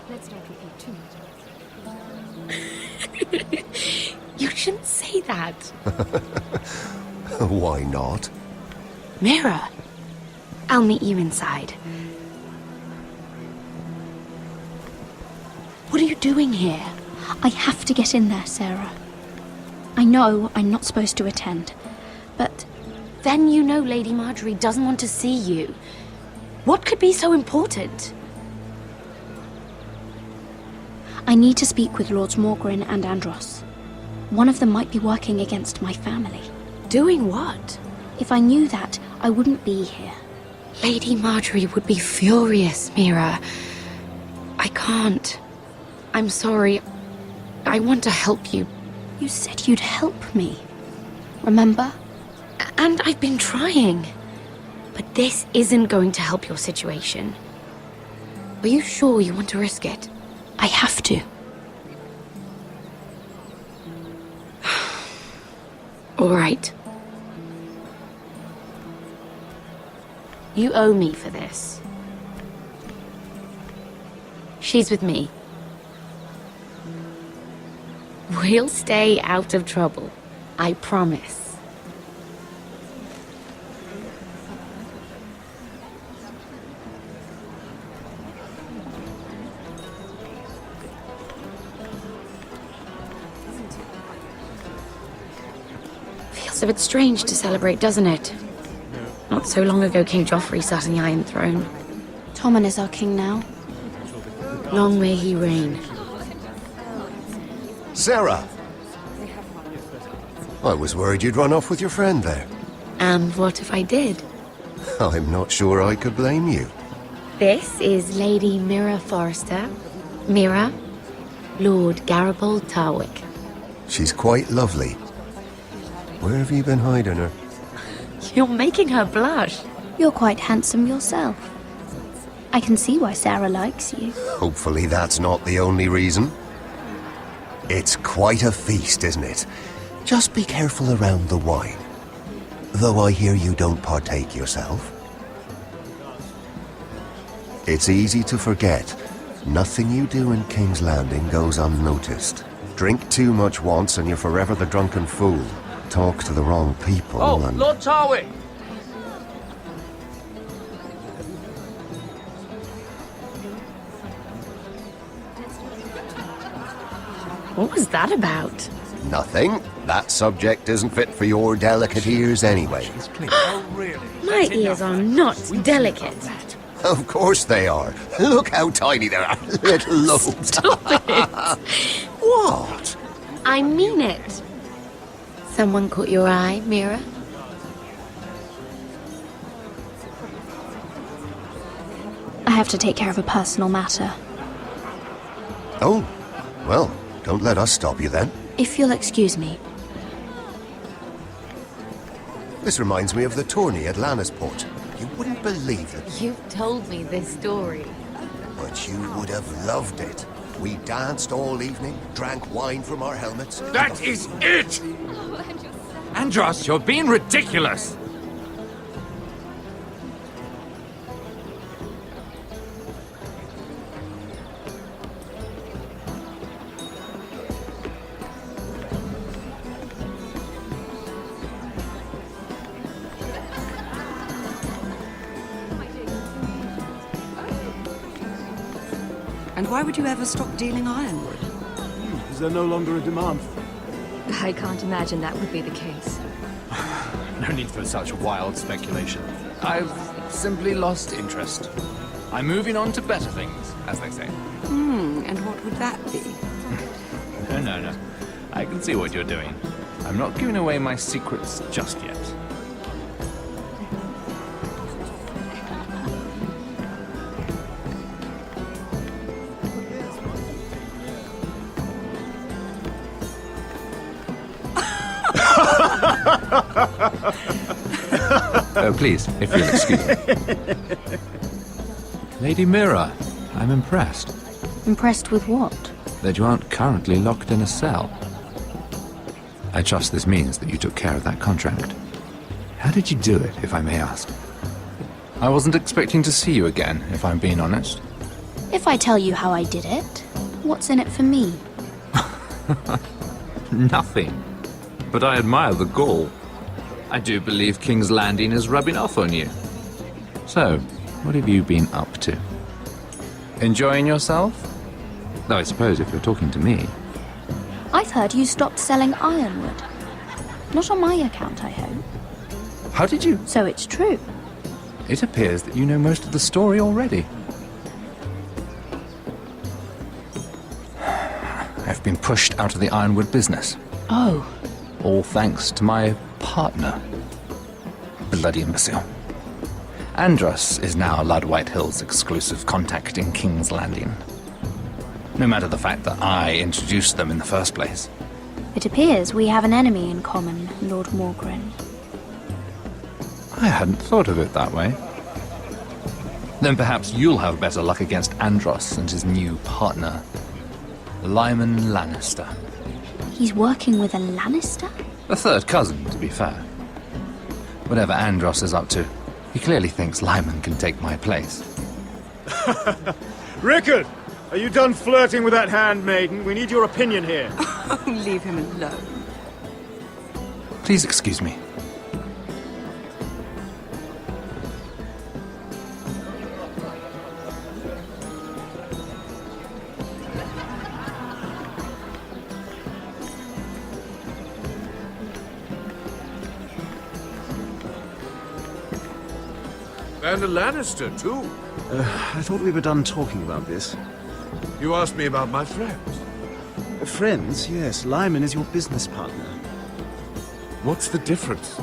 Let's not repeat too much. You shouldn't say that. Why not? Mira, I'll meet you inside. What are you doing here? I have to get in there, Sarah. I know I'm not supposed to attend, but Then you know Lady Marjorie doesn't want to see you. What could be so important? I need to speak with Lords Morgrin and Andros. One of them might be working against my family. Doing what? If I knew that, I wouldn't be here. Lady Marjorie would be furious, Mira. I can't. I'm sorry. I want to help you. You said you'd help me. Remember? And I've been trying. But this isn't going to help your situation. Are you sure you want to risk it? I have to. All right. You owe me for this. She's with me. We'll stay out of trouble. I promise. Feels a bit strange to celebrate, doesn't it? Not so long ago, King Joffrey sat on the Iron Throne. Tommen is our king now. Long may he reign. Sarah! I was worried you'd run off with your friend there. And what if I did? I'm not sure I could blame you. This is Lady Mira Forrester. Mira, Lord Garibald Tarwick. She's quite lovely. Where have you been hiding her? You're making her blush. You're quite handsome yourself. I can see why Sarah likes you. Hopefully that's not the only reason. It's quite a feast, isn't it? Just be careful around the wine. Though I hear you don't partake yourself. It's easy to forget. Nothing you do in King's Landing goes unnoticed. Drink too much once and you're forever the drunken fool. Talk to the wrong people and... Lord Tarwick! What was that about? Nothing. That subject isn't fit for your delicate ears anyway. My ears are not delicate. Of course they are. Look how tiny they are. Little lobes. Stop it. What? I mean it. Someone caught your eye, Mira? I have to take care of a personal matter. Oh, well, don't let us stop you then. If you'll excuse me. This reminds me of the tourney at Lannisport. You wouldn't believe it, You've told me this story. but you would have loved it. We danced all evening, drank wine from our helmets. That is it! Andros, you're being ridiculous! And why would you ever stop dealing ironwood? Is there no longer a demand? I can't imagine that would be the case. No need for such wild speculation. I've simply lost interest. I'm moving on to better things, as they say. And what would that be? No. I can see what you're doing. I'm not giving away my secrets just yet. Please, if you'll excuse me. Lady Mira, I'm impressed Impressed with what? that you aren't currently locked in a cell. I trust this means that you took care of that contract. How did you do it, if I may ask? I wasn't expecting to see you again, if I'm being honest. If I tell you how I did it, what's in it for me? Nothing. But I admire the gall. I do believe King's Landing is rubbing off on you. So, what have you been up to? Enjoying yourself? Though I suppose if you're talking to me. I've heard you stopped selling ironwood. Not on my account, I hope. How did you? So it's true. It appears that you know most of the story already. I've been pushed out of the ironwood business. Oh. All thanks to my partner. Bloody imbecile. Andros is now Lud Whitehill's exclusive contact in King's Landing. No matter the fact that I introduced them in the first place. It appears we have an enemy in common, Lord Morgren. I hadn't thought of it that way. Then perhaps you'll have better luck against Andros and his new partner, Lyman Lannister. He's working with a Lannister? A third cousin, to be fair. Whatever Andros is up to, he clearly thinks Lyman can take my place. Rickard! Are you done flirting with that handmaiden? We need your opinion here. Oh, leave him alone. Please excuse me. And a Lannister, too. I thought we were done talking about this. You asked me about my friends. Friends, yes. Lyman is your business partner. What's the difference?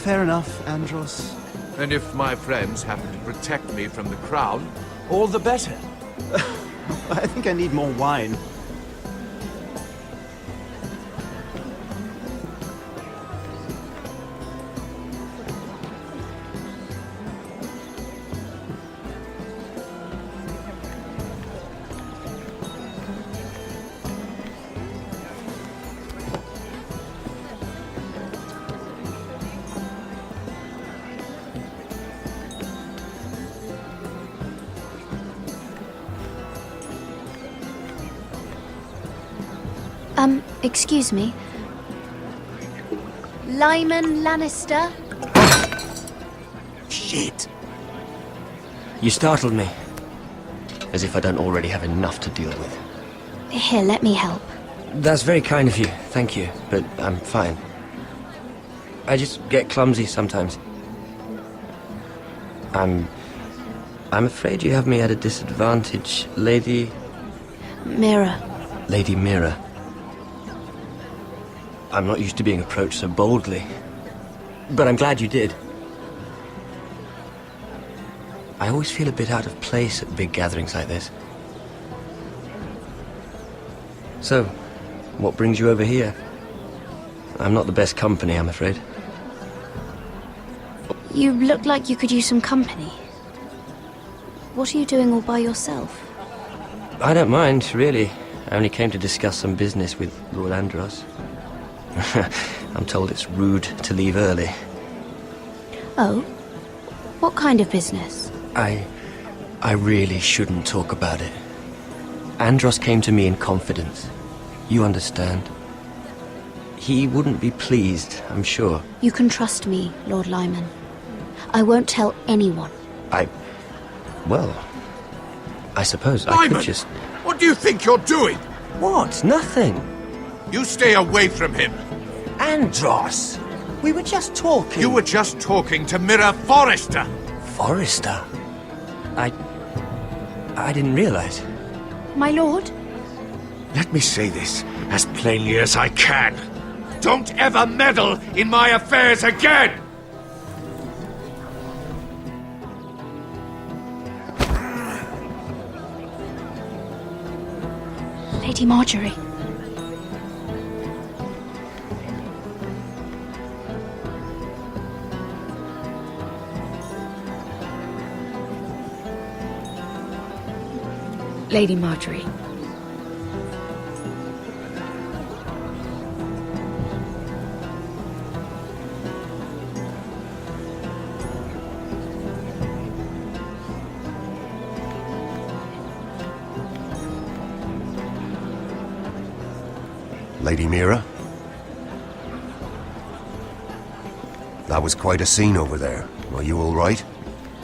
Fair enough, Andros. And if my friends happen to protect me from the crown, all the better. I think I need more wine. Excuse me. Lyman Lannister? Shit! You startled me. As if I don't already have enough to deal with. Here, let me help. That's very kind of you, thank you, but I'm fine. I just get clumsy sometimes. I'm afraid you have me at a disadvantage, Lady... Mira. Lady Mira. I'm not used to being approached so boldly. But I'm glad you did. I always feel a bit out of place at big gatherings like this. So, what brings you over here? I'm not the best company, I'm afraid. You look like you could use some company. What are you doing all by yourself? I don't mind, really. I only came to discuss some business with Lord Andros. I'm told it's rude to leave early. Oh? What kind of business? I really shouldn't talk about it. Andros came to me in confidence. You understand? He wouldn't be pleased, I'm sure. You can trust me, Lord Lyman. I won't tell anyone. Well, I suppose I Lyman! could just... What do you think you're doing? What? Nothing. You stay away from him. Andros! We were just talking. You were just talking to Mira Forrester. Forrester? I didn't realize. My lord? Let me say this as plainly as I can. Don't ever meddle in my affairs again! Lady Marjorie. Lady Marjorie. Lady Mira? That was quite a scene over there. Are you all right?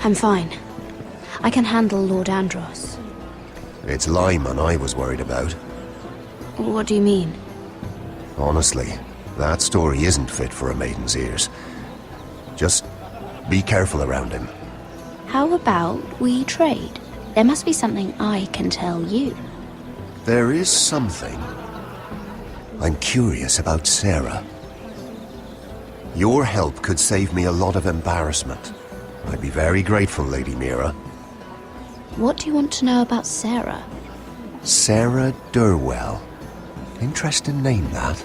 I'm fine. I can handle Lord Andros. It's Lyman I was worried about. What do you mean? Honestly, that story isn't fit for a maiden's ears. Just be careful around him. How about we trade? There must be something I can tell you. There is something. I'm curious about Sarah. Your help could save me a lot of embarrassment. I'd be very grateful, Lady Mira. What do you want to know about Sarah? Sarah Durwell. Interesting name, that.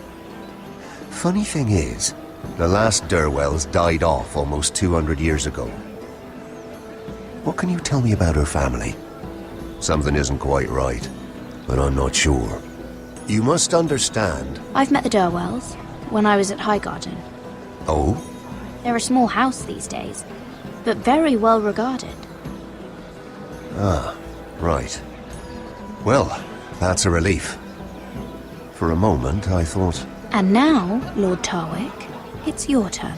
Funny thing is, the last Durwells died off almost 200 years ago. What can you tell me about her family? Something isn't quite right, but I'm not sure. You must understand. I've met the Durwells when I was at Highgarden. Oh? They're a small house these days, but very well regarded. Ah, right. Well, that's a relief. For a moment, I thought... And now, Lord Tarwick, it's your turn.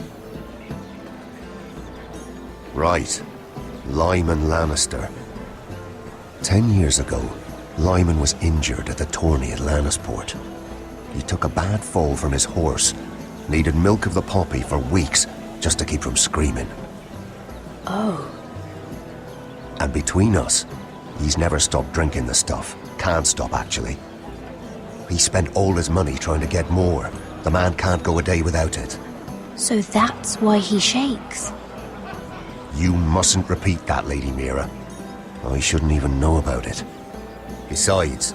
Right. Lyman Lannister. 10 years ago, Lyman was injured at the tourney at Lannisport. He took a bad fall from his horse. Needed milk of the poppy for weeks just to keep from screaming. Oh. And between us, he's never stopped drinking the stuff. Can't stop, actually. He spent all his money trying to get more. The man can't go a day without it. So that's why he shakes. You mustn't repeat that, Lady Mira. I shouldn't even know about it. Besides,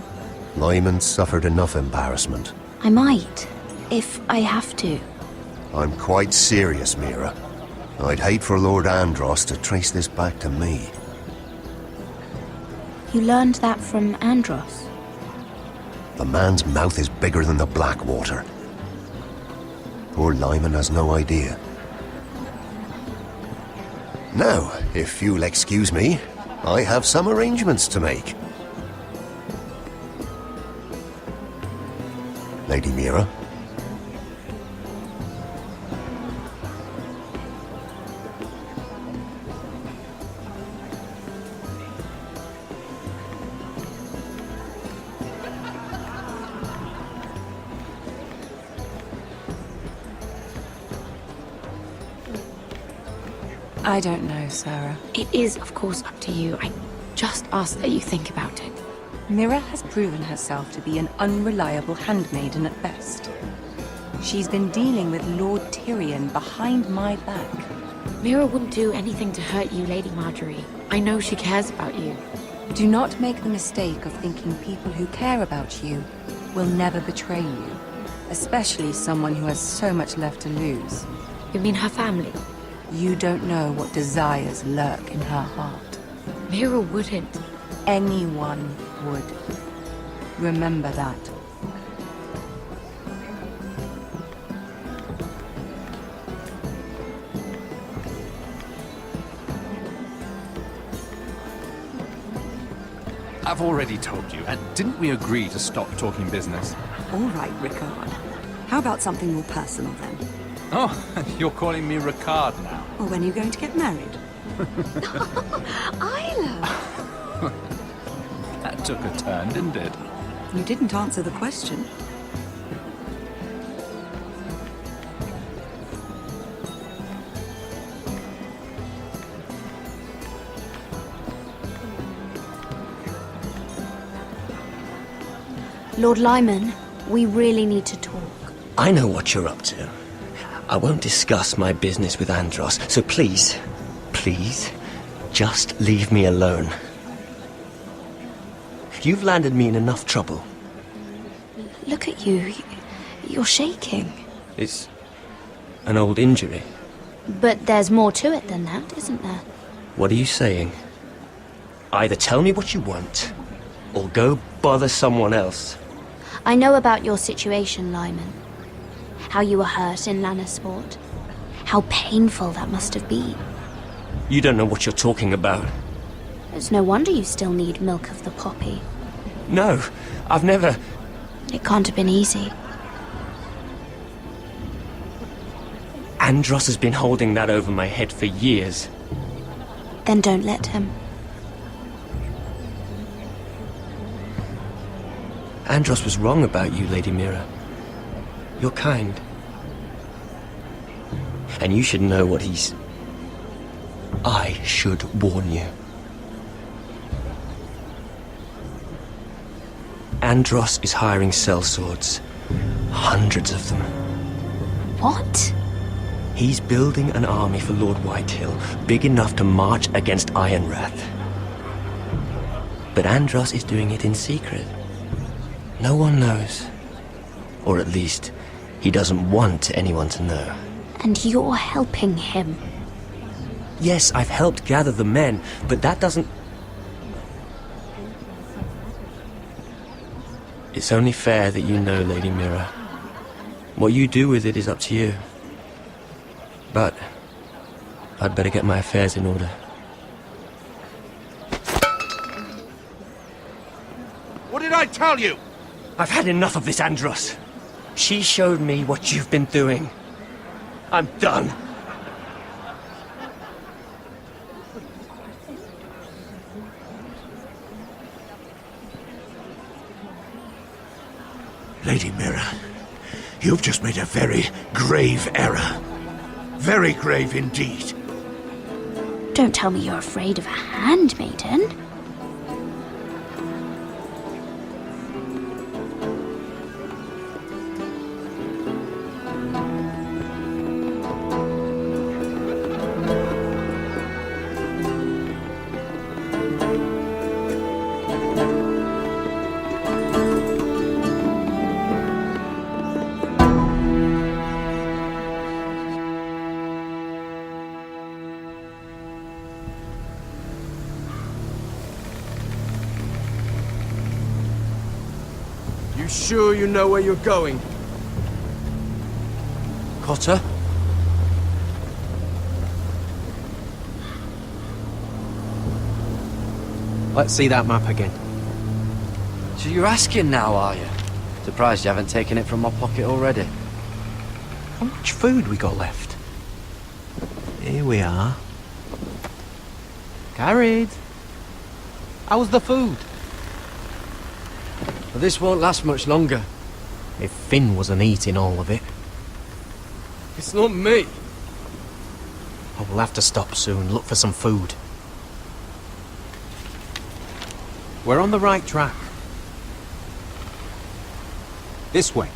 Lyman suffered enough embarrassment. I might, if I have to. I'm quite serious, Mira. I'd hate for Lord Andros to trace this back to me. You learned that from Andros? The man's mouth is bigger than the Blackwater. Poor Lyman has no idea. Now, if you'll excuse me, I have some arrangements to make. Lady Mira? I don't know, Sarah. It is, of course, up to you. I just ask that you think about it. Mira has proven herself to be an unreliable handmaiden at best. She's been dealing with Lord Tyrion behind my back. Mira wouldn't do anything to hurt you, Lady Marjorie. I know she cares about you. Do not make the mistake of thinking people who care about you will never betray you, especially someone who has so much left to lose. You mean her family? You don't know what desires lurk in her heart. Mira wouldn't. Anyone would. Remember that. I've already told you, and didn't we agree to stop talking business? All right, Rickard. How about something more personal then? Oh, you're calling me Ricard now. Or when are you going to get married? Isla! That took a turn, didn't it? You didn't answer the question. Lord Lyman, we really need to talk. I know what you're up to. I won't discuss my business with Andros, so please, just leave me alone. You've landed me in enough trouble. Look at you. You're shaking. It's an old injury. But there's more to it than that, isn't there? What are you saying? Either tell me what you want, or go bother someone else. I know about your situation, Lyman. How you were hurt in Lannisport. How painful that must have been. You don't know what you're talking about. It's no wonder you still need milk of the poppy. No, I've never... It can't have been easy. Andros has been holding that over my head for years. Then don't let him. Andros was wrong about you, Lady Mira. You're kind. And you should know what he's... I should warn you. Andros is hiring sellswords. Hundreds of them. What? He's building an army for Lord Whitehill, big enough to march against Ironrath. But Andros is doing it in secret. No one knows. Or at least, he doesn't want anyone to know. And you're helping him. Yes, I've helped gather the men, but that doesn't... It's only fair that you know, Lady Mira. What you do with it is up to you. But I'd better get my affairs in order. What did I tell you? I've had enough of this, Andros. She showed me what you've been doing. I'm done. Lady Mira, you've just made a very grave error. Very grave indeed. Don't tell me you're afraid of a handmaiden. Sure you know where you're going? Cotter? Let's see that map again. So you're asking now, are you? Surprised you haven't taken it from my pocket already. How much food we got left? Here we are. Carried. How's the food? But this won't last much longer. If Finn wasn't eating all of it. It's not me. Oh, we'll have to stop soon, look for some food. We're on the right track. This way.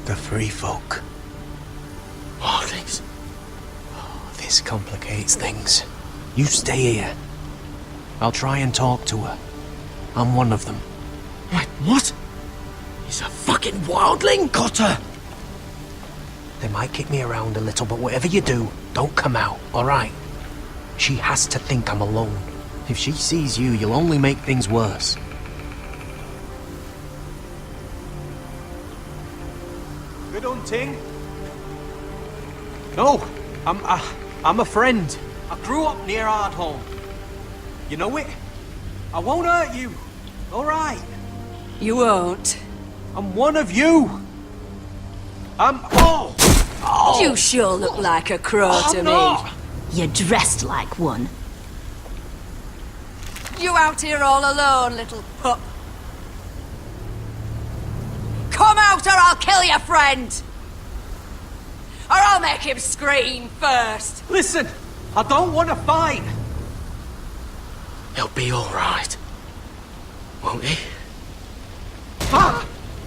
The free folk. Hardlings. Oh, this complicates things. You stay here. I'll try and talk to her. I'm one of them. Wait, what? He's a fucking wildling, Cotter! They might kick me around a little, but whatever you do, don't come out, alright? She has to think I'm alone. If she sees you, you'll only make things worse. Good hunting. No, I'm a friend. I grew up near Ardholm. You know it? I won't hurt you. All right. You won't. I'm one of you. Oh! You sure look like a crow to me. You're dressed like one. You out here all alone, little pup? Come out or I'll kill your friend! Or I'll make him scream first! Listen, I don't want to fight. He'll be all right, won't he? Ah!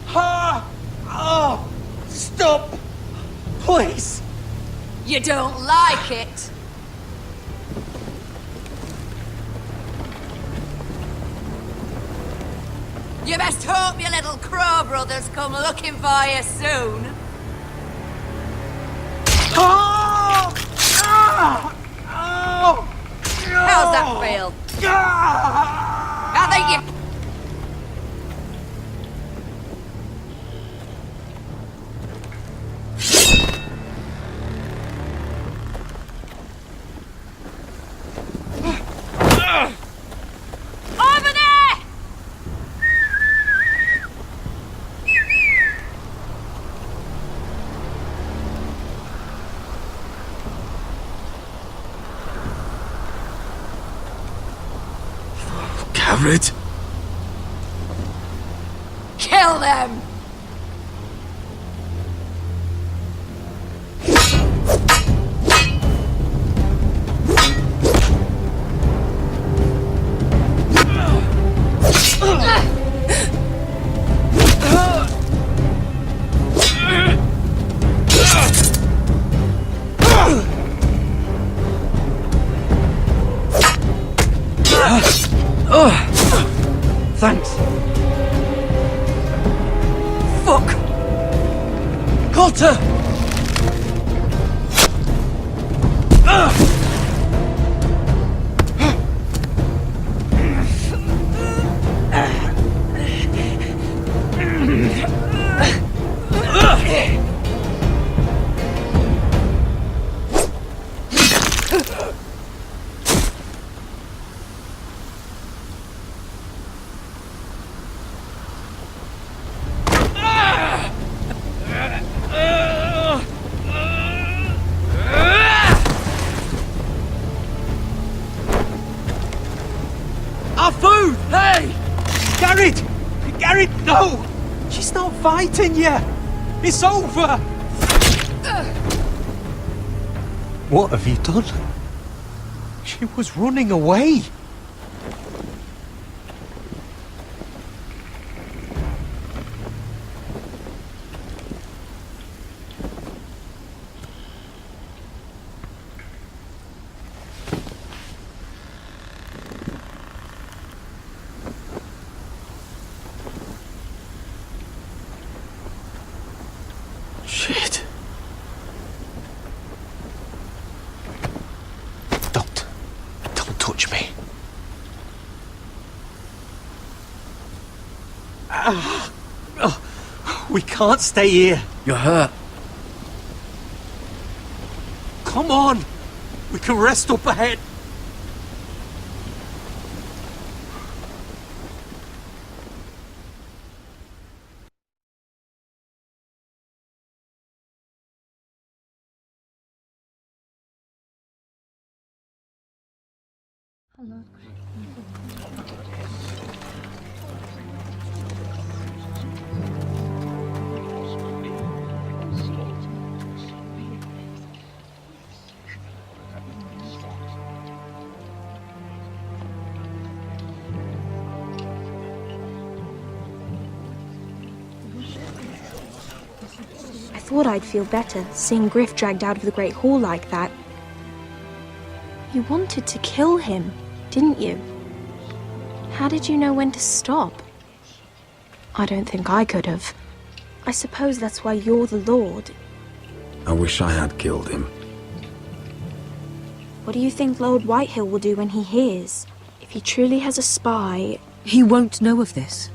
Ah! Oh! Stop! Please! You don't like it? You best hope your little crow brothers come looking for you soon. Oh! Ah! Oh! How's that feel? Ah! I think you... Garrett! Kill them! Thanks. Fuck! Cotter! Our food! Hey! Garrett! Garrett, no! She's not fighting yet! It's over! What have you done? She was running away. Shit. Don't touch me. We can't stay here. You're hurt. Come on. We can rest up ahead. I thought I'd feel better, seeing Griff dragged out of the Great Hall like that. You wanted to kill him, didn't you? How did you know when to stop? I don't think I could have. I suppose that's why you're the Lord. I wish I had killed him. What do you think Lord Whitehill will do when he hears? If he truly has a spy... He won't know of this.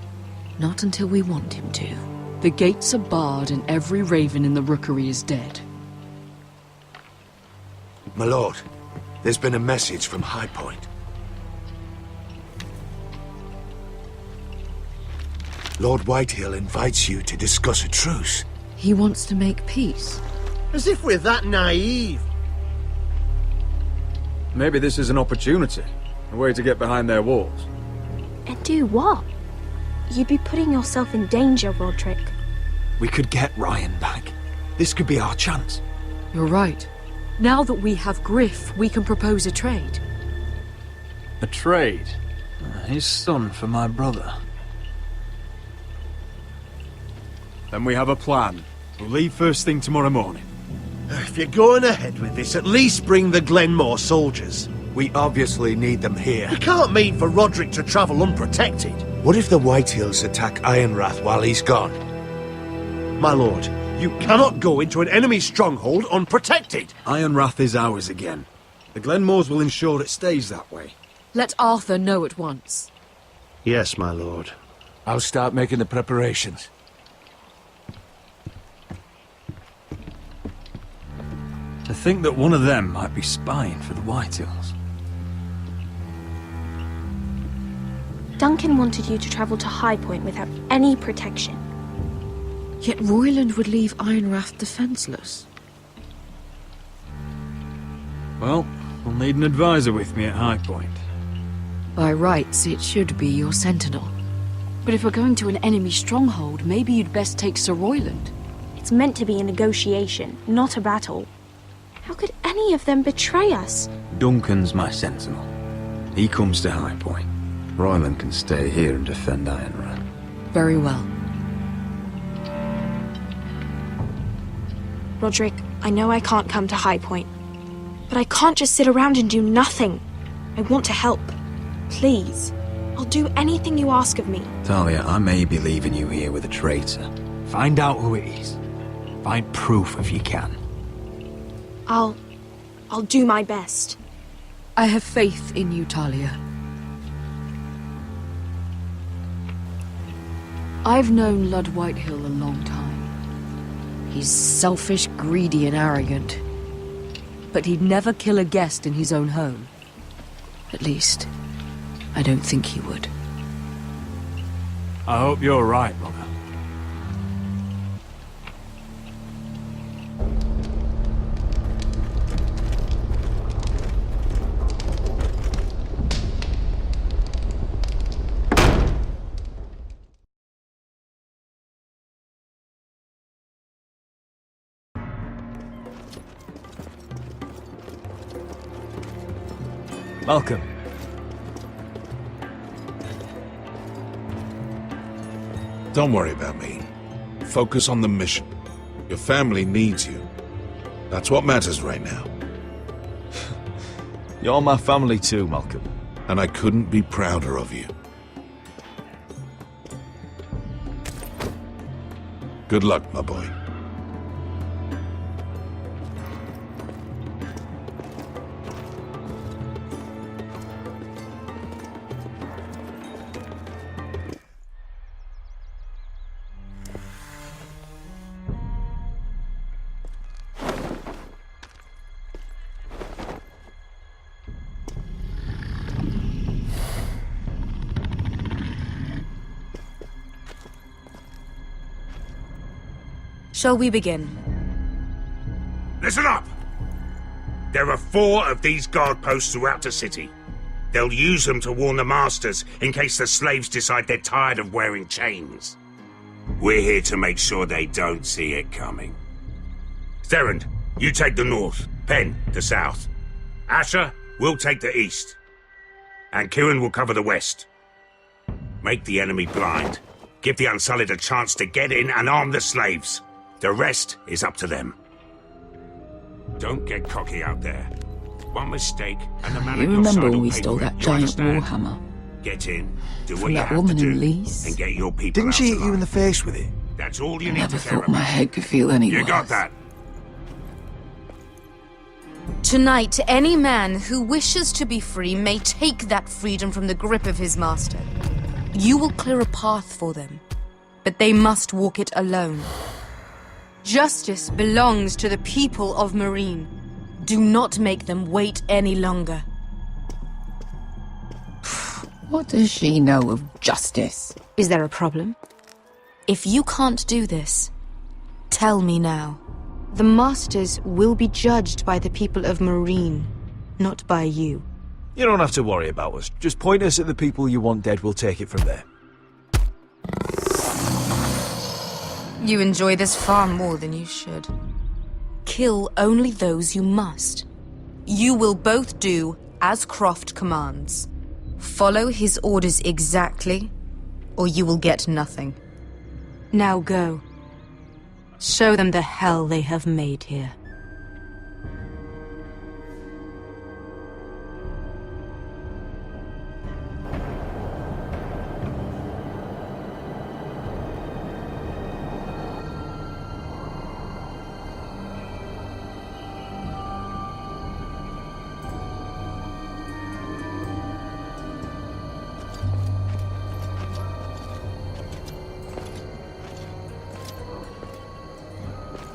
Not until we want him to. The gates are barred and every raven in the rookery is dead. My lord, there's been a message from High Point. Lord Whitehill invites you to discuss a truce. He wants to make peace. As if we're that naive. Maybe this is an opportunity. A way to get behind their walls. And do what? You'd be putting yourself in danger, Roderick. We could get Ryan back. This could be our chance. You're right. Now that we have Griff, we can propose a trade. A trade? His son for my brother. Then we have a plan. We'll leave first thing tomorrow morning. If you're going ahead with this, at least bring the Glenmore soldiers. We obviously need them here. You can't mean for Roderick to travel unprotected. What if the Whitehills attack Ironrath while he's gone? My lord, you cannot go into an enemy stronghold unprotected. Ironrath is ours again. The Glenmores will ensure it stays that way. Let Arthur know at once. Yes, my lord. I'll start making the preparations. To think that one of them might be spying for the Whitehills. Duncan wanted you to travel to High Point without any protection. Yet Royland would leave Ironrath defenseless. Well, I'll need an advisor with me at High Point. By rights, it should be your sentinel. But if we're going to an enemy stronghold, maybe you'd best take Sir Royland. It's meant to be a negotiation, not a battle. How could any of them betray us? Duncan's my sentinel. He comes to High Point. Royland can stay here and defend Ironrath. Very well. Roderick, I know I can't come to High Point, but I can't just sit around and do nothing. I want to help. Please. I'll do anything you ask of me. Talia, I may be leaving you here with a traitor. Find out who it is. Find proof if you can. I'll do my best. I have faith in you, Talia. I've known Lud Whitehill a long time. He's selfish, greedy, and arrogant. But he'd never kill a guest in his own home. At least, I don't think he would. I hope you're right, brother. Malcolm. Don't worry about me. Focus on the mission. Your family needs you. That's what matters right now. You're my family too, Malcolm. And I couldn't be prouder of you. Good luck, my boy. Shall we begin? Listen up! There are 4 of these guard posts throughout the city. They'll use them to warn the masters in case the slaves decide they're tired of wearing chains. We're here to make sure they don't see it coming. Therend, you take the north. Penn, the south. Asher, we'll take the east. And Kieran will cover the west. Make the enemy blind. Give the Unsullied a chance to get in and arm the slaves. The rest is up to them. Don't get cocky out there. One mistake and the man You at your remember side when will we pay stole for it. that You giant understand? warhammer? Get in, do what From you that have woman to do, in Lee's? and get your people Didn't out she hit you alive. in the face with it? That's all you I need never to care thought my about. head could feel any You worse. got that? Tonight, any man who wishes to be free may take that freedom from the grip of his master. You will clear a path for them, but they must walk it alone. Justice belongs to the people of Marine. Do not make them wait any longer. What does she know of justice? Is there a problem? If you can't do this, tell me now. The Masters will be judged by the people of Marine, not by you. You don't have to worry about us. Just point us at the people you want dead, we'll take it from there. You enjoy this far more than you should. Kill only those you must. You will both do as Croft commands. Follow his orders exactly, or you will get nothing. Now go. Show them the hell they have made here.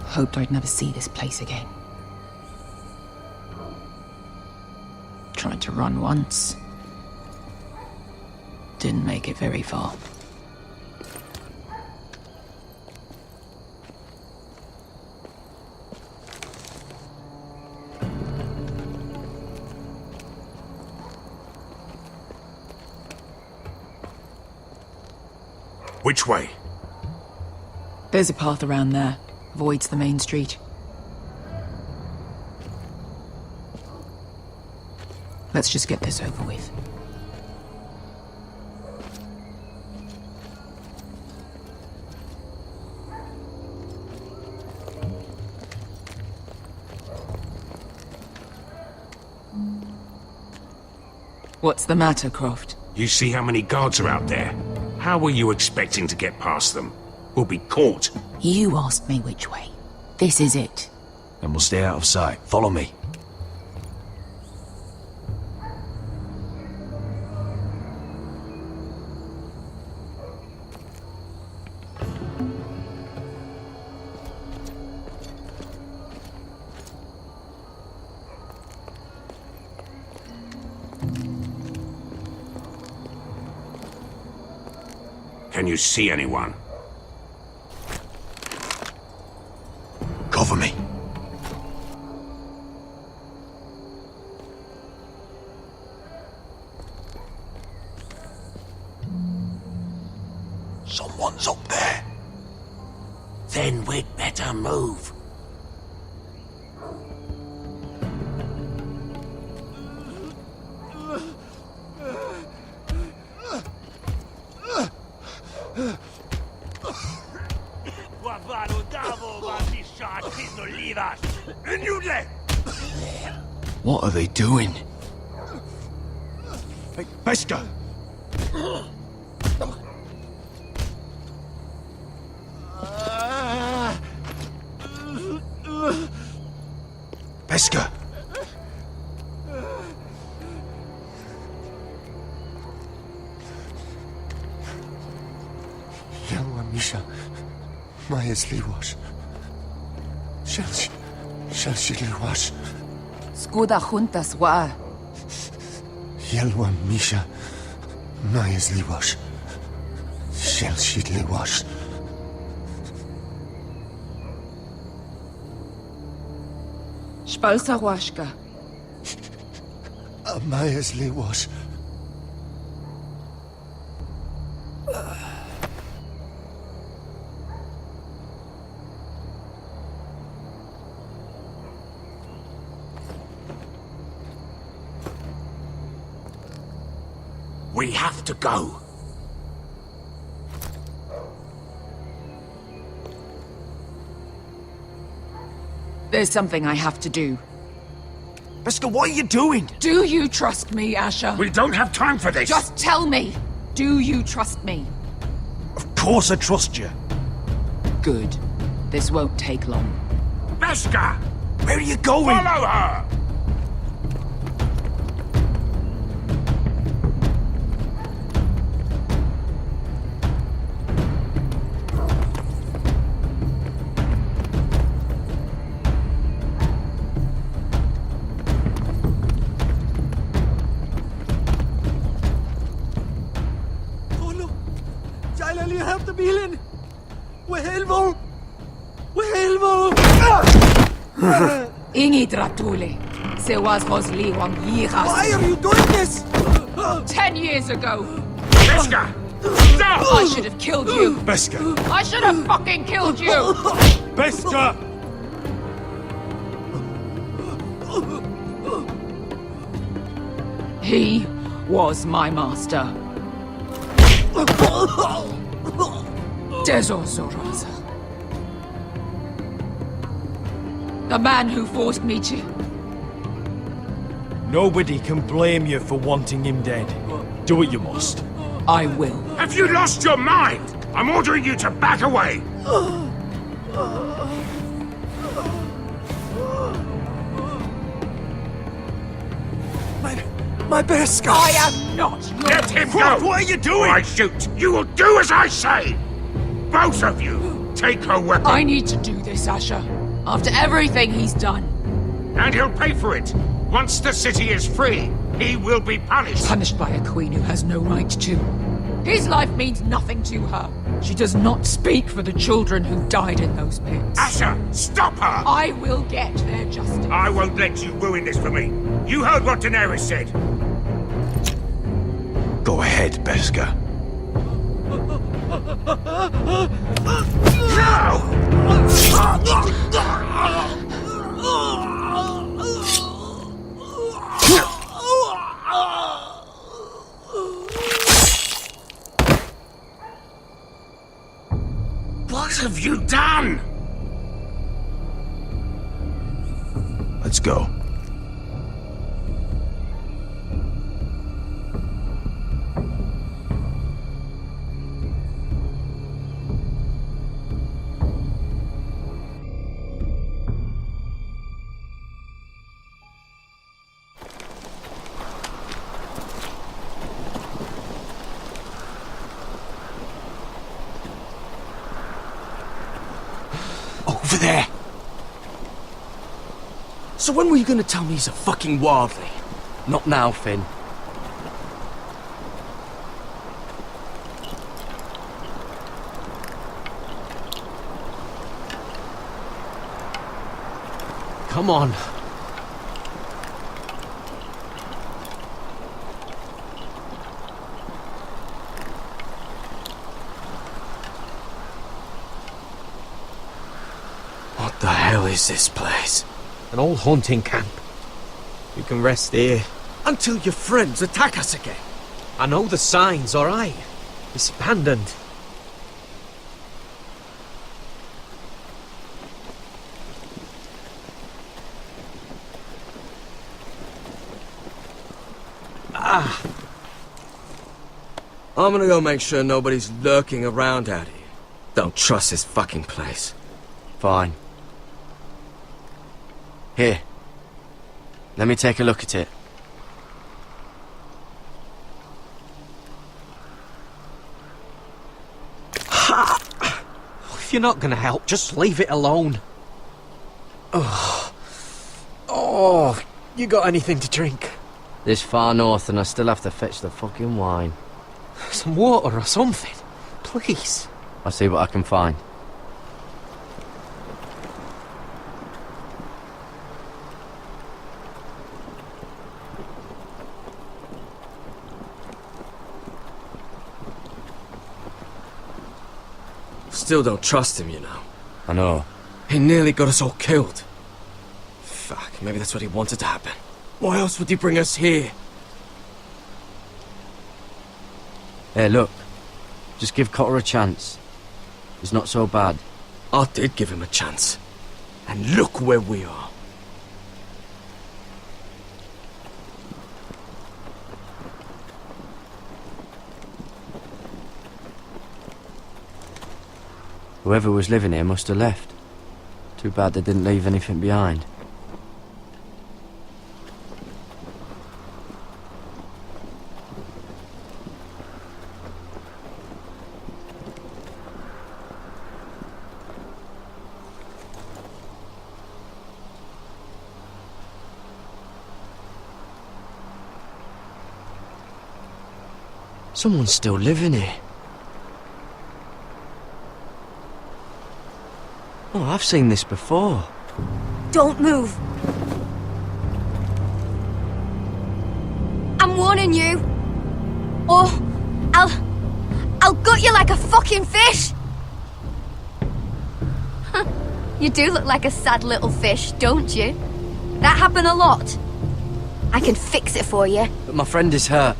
Hoped I'd never see this place again. Tried to run once. Didn't make it very far. Which way? There's a path around there. Avoids the main street. Let's just get this over with. What's the matter, Croft? You see how many guards are out there? How were you expecting to get past them? We'll be caught. You asked me which way. This is it. Then we'll stay out of sight. Follow me. Can you see anyone? Cover me. Someone's up there. Then we'd better move. What are they doing? Hey, Beskha! Beskha! Yelwa Misha, Maya's Liwash. Shall she Liwash? Skuda juntas wa. Yelwa Misha, Maya's Liwash. Shall she Liwash? Spalsa washka. Maya's Liwash. We have to go. There's something I have to do. Beskha, what are you doing? Do you trust me, Asher? We don't have time for this. Just tell me. Do you trust me? Of course I trust you. Good. This won't take long. Beskha! Where are you going? Follow her! Ingi Dratule. Se was Rosli Wang Yiras. Why are you doing this? 10 years ago. Beskha! Stop! I should have killed you. Beskha! I should have fucking killed you. Beskha! He was my master. Dezo Zoraza. The man who forced me to... Nobody can blame you for wanting him dead. Do what you must. I will. Have you lost your mind? I'm ordering you to back away. My Beskha! I am not your... Let him go! What are you doing? Or I shoot. You will do as I say. Both of you, take her weapon. I need to do this, Asher. After everything he's done. And he'll pay for it. Once the city is free, he will be punished. Punished by a queen who has no right to. His life means nothing to her. She does not speak for the children who died in those pits. Asher, stop her! I will get their justice. I won't let you ruin this for me. You heard what Daenerys said. Go ahead, Beskha. What have you done? Let's go. Over there! So when were you gonna tell me he's a fucking wildling? Not now, Finn. Come on. What the hell is this place? An old hunting camp. We can rest here. Until your friends attack us again. I know the signs, alright? It's abandoned. I'm gonna go make sure nobody's lurking around out here. Don't trust this fucking place. Fine. Here. Let me take a look at it. If you're not gonna help, just leave it alone. Oh, you got anything to drink? This far north and I still have to fetch the fucking wine. Some water or something, please. I'll see what I can find. Still don't trust him, you know. I know. He nearly got us all killed. Fuck, maybe that's what he wanted to happen. Why else would he bring us here? Hey, look. Just give Cotter a chance. He's not so bad. I did give him a chance. And look where we are. Whoever was living here must have left. Too bad they didn't leave anything behind. Someone's still living here. Oh, I've seen this before. Don't move. I'm warning you. Or I'll gut you like a fucking fish. You do look like a sad little fish, don't you? That happen a lot. I can fix it for you. But my friend is hurt.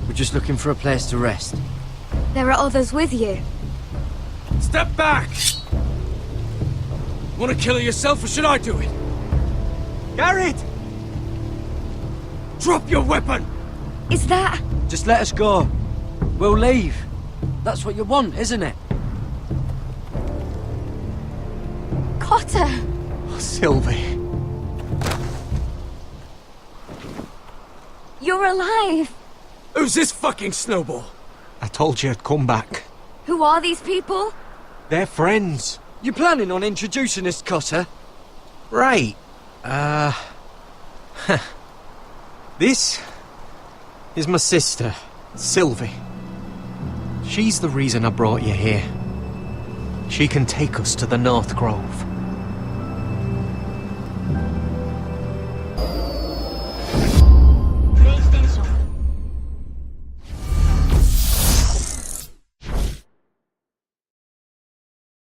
We're just looking for a place to rest. There are others with you. Step back! Want to kill her yourself, or should I do it? Garrett! Drop your weapon! Is that... Just let us go. We'll leave. That's what you want, isn't it? Cotter! Oh, Sylvie. You're alive! Who's this fucking snowball? I told you I'd come back. Who are these people? They're friends. You planning on introducing us, Cotter? Right. This is my sister, Sylvie. She's the reason I brought you here. She can take us to the North Grove.